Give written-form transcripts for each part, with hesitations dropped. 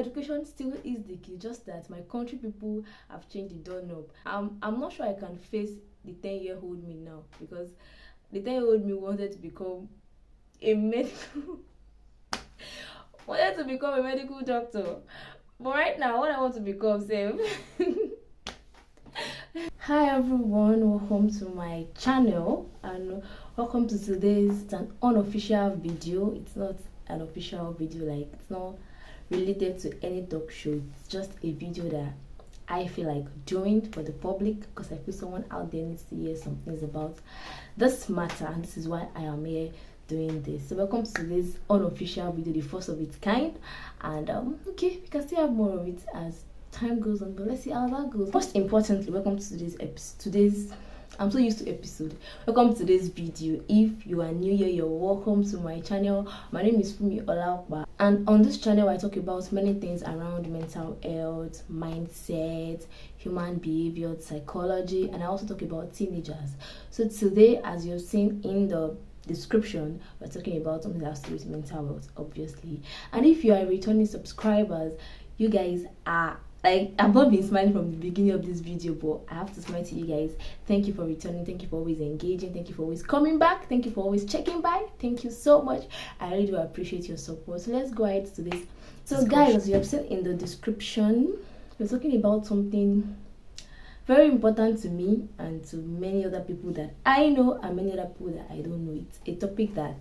education still is the key, just that my country people have changed the doorknob. I'm not sure I can face the 10-year-old me now, because the 10-year-old me wanted to become a medical wanted to become a medical doctor. But right now, what I want to become, same. Hi everyone, welcome to my channel and welcome to today's an unofficial video. It's not an official video, like it's not related to any talk show. It's just a video that I feel like doing for the public because I feel someone out there needs to hear some things about this matter, and this is why I am here doing this. So welcome to this unofficial video, the first of its kind, and okay, we can still have more of it as time goes on, but let's see how that goes. Most importantly, welcome to today's episode. I'm so used to episode. Welcome to this video. If you are new here, you're welcome to my channel. My name is Funmi and on this channel I talk about many things around mental health, mindset, human behavior, psychology, and I also talk about teenagers. So today, as you've seen in the description, we're talking about something that has to do with mental health, obviously. And if you are returning subscribers, you guys are like, I've not been smiling from the beginning of this video, but I have to smile to you guys. Thank you for returning. Thank you for always engaging. Thank you for always coming back. Thank you for always checking by. Thank you so much. I really do appreciate your support. So let's go ahead to this. So guys, as you have seen in the description, we're talking about something very important to me and to many other people that I know and many other people that I don't know. It's a topic that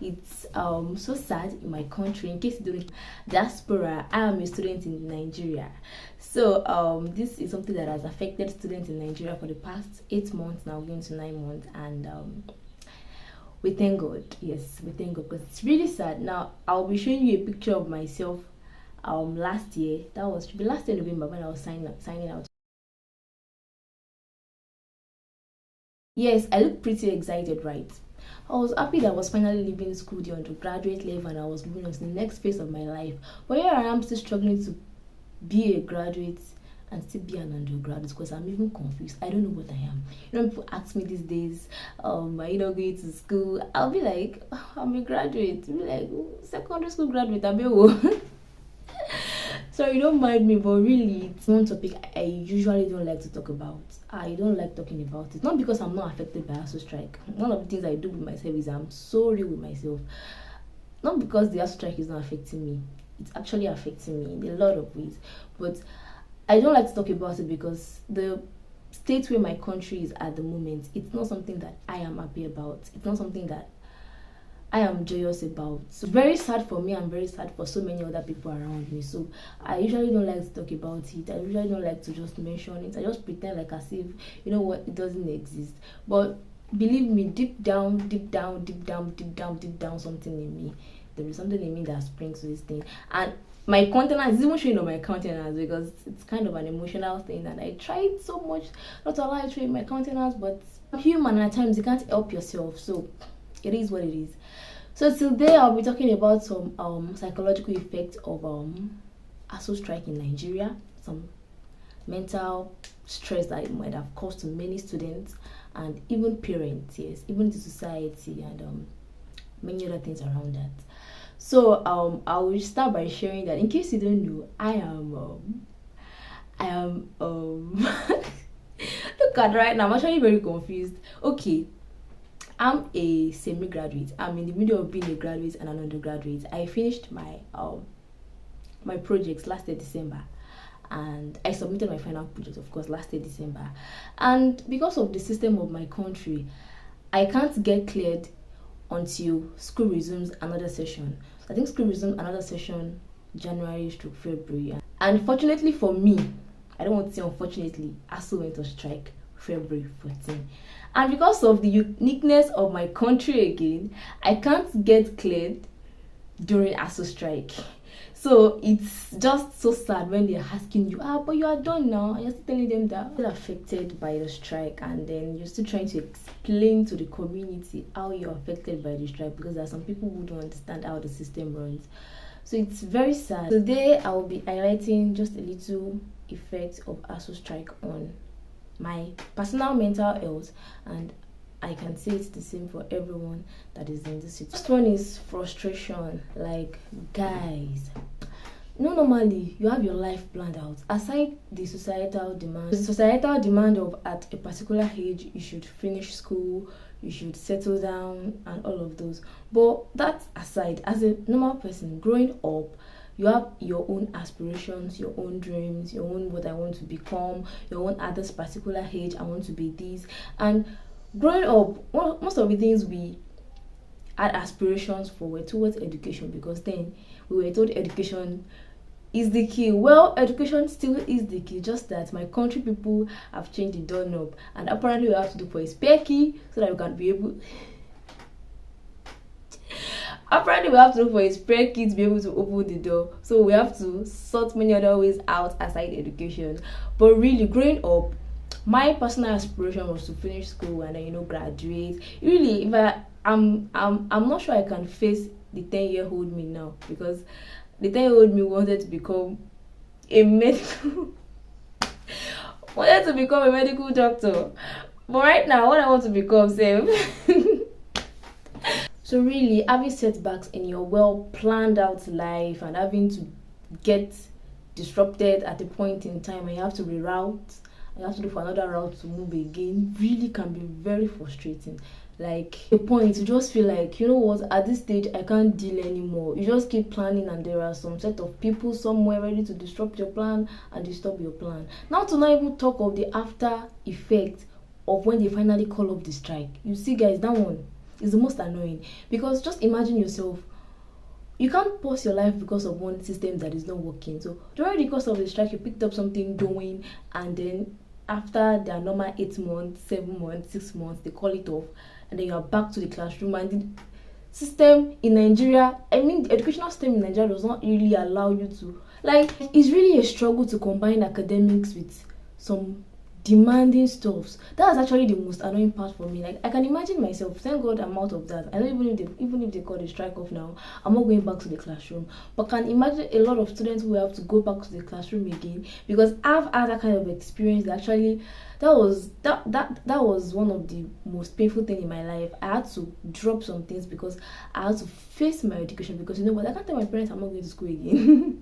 it's so sad in my country. In case you don't know, diaspora, I am a student in Nigeria. So this is something that has affected students in Nigeria for the past 8 months now, going to 9 months, and we thank God. Yes, we thank God, because it's really sad. Now I'll be showing you a picture of myself last year. That was should be last year November, when I was signing out. Yes, I look pretty excited, right? I was happy that I was finally leaving school, the undergraduate level, and I was moving on to the next phase of my life. But here I am still struggling to be a graduate and still be an undergraduate, because I'm even confused. I don't know what I am. You know, people ask me these days, are you not going to school? I'll be like, oh, I'm a graduate. I'll be like, oh, secondary school graduate, I'll be So you don't mind me, but really it's one topic I usually don't like to talk about. I don't like talking about it, not because I'm not affected by Asuu strike. One of the things I do with myself is I'm so real with myself. Not because the Asuu strike is not affecting me, it's actually affecting me in a lot of ways, but I don't like to talk about it because the state where my country is at the moment, it's not something that I am happy about. It's not something that I am joyous about. So very sad for me and very sad for so many other people around me. So I usually don't like to talk about it. I usually don't like to just mention it. I just pretend like as if, you know what, it doesn't exist. But believe me, deep down, something in me, there is something in me that springs to this thing. And my countenance is even showing on my countenance because it's kind of an emotional thing, and I tried so much not to allow it to show in my countenance, but I'm human, at times you can't help yourself. So it is what it is. So today I'll be talking about some psychological effects of Asuu strike in Nigeria, some mental stress that it might have caused to many students and even parents, yes, even to society, and many other things around that. So I will start by sharing that, in case you don't know, I am look at right now, I'm actually very confused. Okay, I'm a semi-graduate. I'm in the middle of being a graduate and an undergraduate. I finished my my projects last year December, and I submitted my final project, of course, last year December. And because of the system of my country, I can't get cleared until school resumes another session. So I think school resumes another session January to February. And fortunately for me, I don't want to say unfortunately, Asuu went on strike February 14. And because of the uniqueness of my country again, I can't get cleared during Asuu strike. So it's just so sad when they're asking you, but you are done now, and you're still telling them that you're affected by the strike, and then you're still trying to explain to the community how you're affected by the strike, because there are some people who don't understand how the system runs. So it's very sad. Today I will be highlighting just a little effect of Asuu strike on my personal mental health, and I can say it's the same for everyone that is in this situation. First one is frustration. Like, guys, normally you have your life planned out. Aside the societal demand of at a particular age you should finish school, you should settle down, and all of those. But that aside, as a normal person growing up, you have your own aspirations, your own dreams, your own what I want to become, your own at this particular age I want to be this. And growing up, most of the things we had aspirations for were towards education, because then we were told education is the key. Well, education still is the key, just that my country people have changed the doorknob, and apparently we have to do for a spare key so that we can be able apparently we have to look for a spare key to be able to open the door. So we have to sort many other ways out aside education. But really, growing up, my personal aspiration was to finish school and then graduate. Really, if I'm not sure I can face the 10-year-old me now, because the 10-year-old me wanted to become a medical doctor. But right now, what I want to become, same. So really, having setbacks in your well planned out life and having to get disrupted at a point in time, and you have to reroute, you have to look for another route to move again, really can be very frustrating. Like a point you just feel like, you know what, at this stage I can't deal anymore. You just keep planning and there are some set of people somewhere ready to disrupt your plan and disturb your plan. Now to not even talk of the after effect of when they finally call off the strike. You see guys, that one is the most annoying, because just imagine yourself, you can't pause your life because of one system that is not working. So during the course of the strike you picked up something doing, and then after their normal 8 months, 7 months, 6 months, they call it off, and then you are back to the classroom. And the system in Nigeria, the educational system in Nigeria does not really allow you to, like, it's really a struggle to combine academics with some demanding stuffs. That's actually the most annoying part for me. Like, I can imagine myself, thank God I'm out of that. I know even if they call the strike off now, I'm not going back to the classroom. But can imagine a lot of students who have to go back to the classroom again, because I've had that kind of experience. That actually, that was one of the most painful thing in my life. I had to drop some things because I had to face my education, because you know what, I can't tell my parents I'm not going to school again.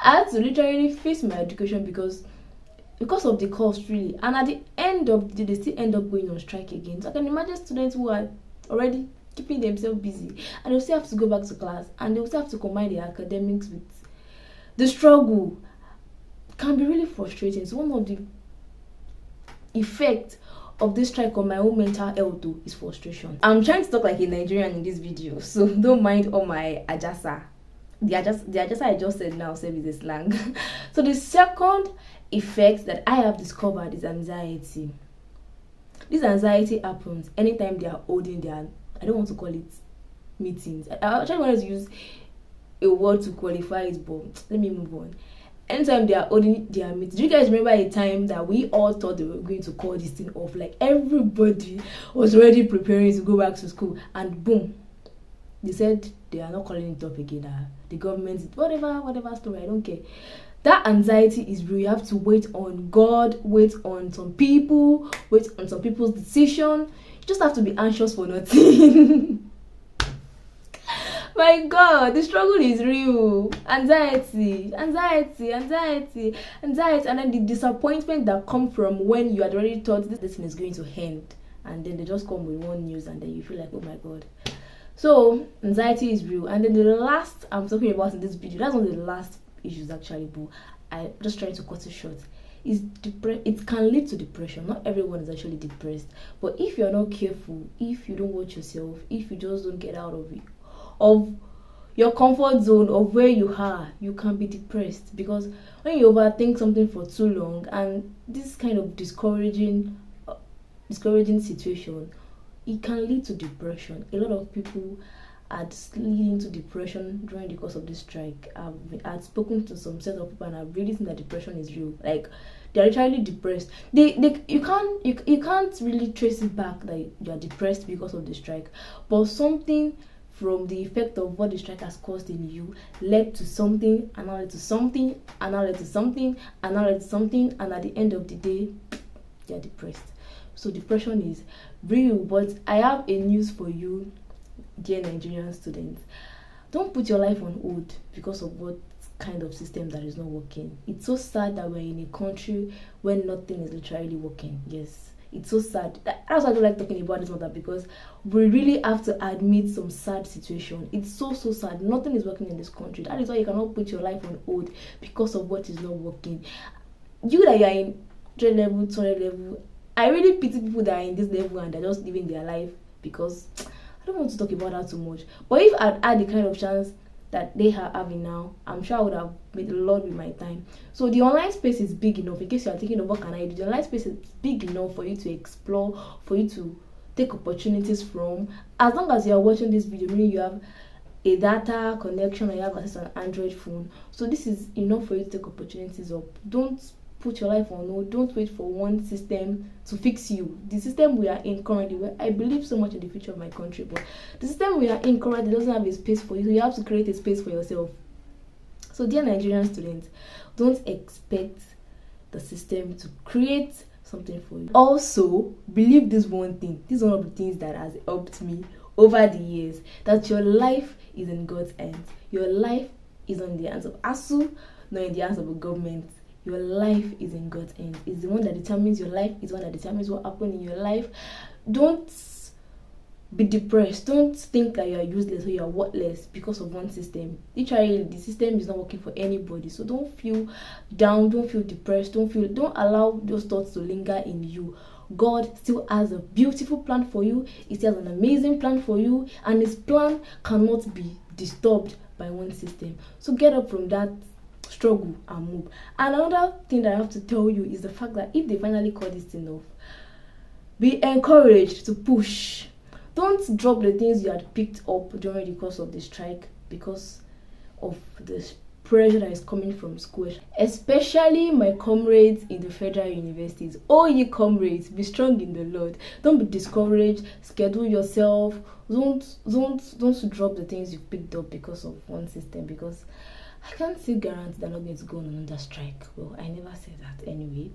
I had to literally face my education because of the cost, really. And at the end of the day, they still end up going on strike again. So I can imagine students who are already keeping themselves busy, and they'll still have to go back to class, and they'll still have to combine their academics with the struggle. It can be really frustrating. So one of the effects of this strike on my own mental health too is frustration. I'm trying to talk like a Nigerian in this video, so don't mind all my ajasa. The ajasa I just said now same is a slang. So the second effect that I have discovered is anxiety. This anxiety happens anytime they are holding their, I don't want to call it meetings. I actually wanted to use a word to qualify it, but let me move on. Anytime they are holding their meetings. Do you guys remember a time that we all thought they were going to call this thing off? Like, everybody was already preparing to go back to school, and boom, they said they are not calling it off again. The government, whatever story, I don't care. That anxiety is real. You have to wait on God, wait on some people, wait on some people's decision. You just have to be anxious for nothing. My God, the struggle is real. Anxiety, and then the disappointment that comes from when you had already thought this thing is going to end, and then they just come with one news, and then you feel like, oh my God. So anxiety is real. And then the last I'm talking about in this video, that's one of the last issues actually, but I'm just trying to cut it short, is it can lead to depression. Not everyone is actually depressed, but if you're not careful, if you don't watch yourself, if you just don't get out of it, of your comfort zone of where you are, you can be depressed. Because when you overthink something for too long, and this kind of discouraging situation, it can lead to depression. A lot of people are leading to depression during the course of this strike. I've spoken to some set of people, and I've really seen that depression is real. Like, they're literally depressed. You can't really trace it back that you're depressed because of the strike, but something from the effect of what the strike has caused in you led to something, and now led to something, and now led to something, and now led to something, and at the end of the day, you're depressed. So depression is real. But I have a news for you, dear Nigerian students. Don't put your life on hold because of what kind of system that is not working. It's so sad that we're in a country where nothing is literally working. Yes, it's so sad. That's why I don't like talking about this matter, because we really have to admit some sad situation. It's so sad. Nothing is working in this country. That is why you cannot put your life on hold because of what is not working. You that you're in 100 level, 200 level, I really pity people that are in this level and they're just living their life, because I don't want to talk about that too much. But if I'd had the kind of chance that they are having now, I'm sure I would have made a lot with my time. So the online space is big enough. In case you are thinking of what can I do, the online space is big enough for you to explore, for you to take opportunities from. As long as you are watching this video, meaning you have a data connection or you have access to an Android phone, so this is enough for you to take opportunities up. Don't put your life on hold. Don't wait for one system to fix you. The system we are in currently, where I believe so much in the future of my country, but the system we are in currently doesn't have a space for you, so you have to create a space for yourself. So dear Nigerian students, don't expect the system to create something for you. Also, believe this one thing. This is one of the things that has helped me over the years, that your life is in God's hands. Your life is on the hands of Asuu, not in the hands of a government. Your life is in God's hands. It's the one that determines your life. It's the one that determines what happens in your life. Don't be depressed. Don't think that you are useless or you are worthless because of one system. Literally, the system is not working for anybody. So don't feel down. Don't feel depressed. Don't allow those thoughts to linger in you. God still has a beautiful plan for you. He still has an amazing plan for you, and his plan cannot be disturbed by one system. So get up from that struggle and move. And another thing that I have to tell you is the fact that if they finally call this thing off, be encouraged to push. Don't drop the things you had picked up during the course of the strike because of the pressure that is coming from school, especially my comrades in the federal universities. Oh, you comrades, be strong in the Lord. Don't be discouraged. Schedule yourself. Don't drop the things you picked up because of one system, because I can't still guarantee they're not going to go on another strike. Well, I never said that anyway.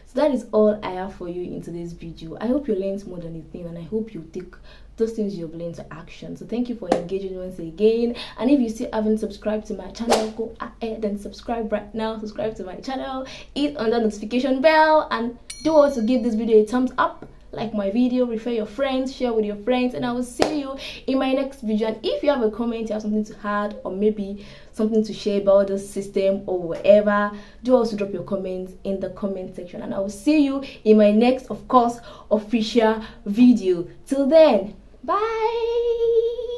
So that is all I have for you in today's video. I hope you learned more than a thing, and I hope you take those things you've learned to action. So thank you for engaging once again. And if you still haven't subscribed to my channel, go ahead and subscribe right now. Subscribe to my channel, hit on the notification bell, and do also give this video a thumbs up. Like my video, refer your friends, share with your friends, and I will see you in my next video. And if you have a comment, you have something to add, or maybe something to share about the system or whatever, do also drop your comments in the comment section, and I will see you in my next, of course, official video. Till then, bye.